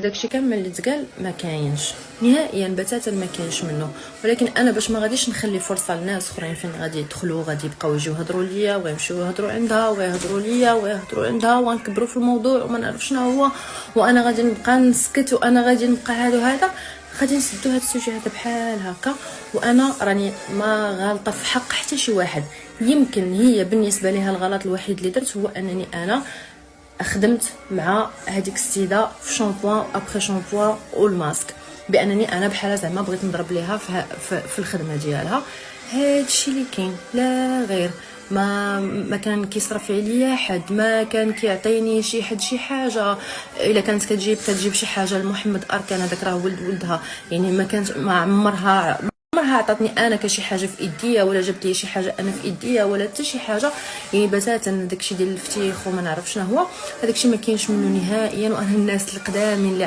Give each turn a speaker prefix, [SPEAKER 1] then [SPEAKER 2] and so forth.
[SPEAKER 1] داكشي كامل اللي تقال ما كاينش نهائيا بتاتا، ما كاينش منه. ولكن انا باش ما غاديش نخلي فرصه لناس اخرين فين غادي يدخلوا غادي يبقاو يجيو يهضروا ليا ويمشيو يهضروا عندها ويهضروا ليا ويهضروا عندها ونكبروا في الموضوع وما نعرف شنو هو، وانا غادي نبقى نسكت وانا غادي نبقى هذا غادي نسدو هاد السوجي هذا بحال هكا. وانا راني ما غالطه في حق حتى شي واحد. يمكن هي بالنسبه ليها الغلط الوحيد اللي درت هو انني انا خدمت مع هذيك السيده في شامبوان ابري شامبوان والماسك، بانني انا بحال زعما بغيت نضرب ليها في الخدمه ديالها. هادشي اللي كاين لا غير. ما كان كيصرف عليا حد، ما كان كيعطيني شي حد شي حاجه. الا كانت كتجيب شي حاجه لمحمد اركان هذاك راه ولد ولدها، يعني ما عمرها عطاتني انا كشي حاجه في ايديا، ولا جبت لي شي حاجه انا في ايديا، ولا حتى شي حاجه. يعني بتاتا داكشي ديال الفتيخ وما نعرف شنو هو، هذاكشي ما كاينش منه نهائيا. وانا الناس القدامين اللي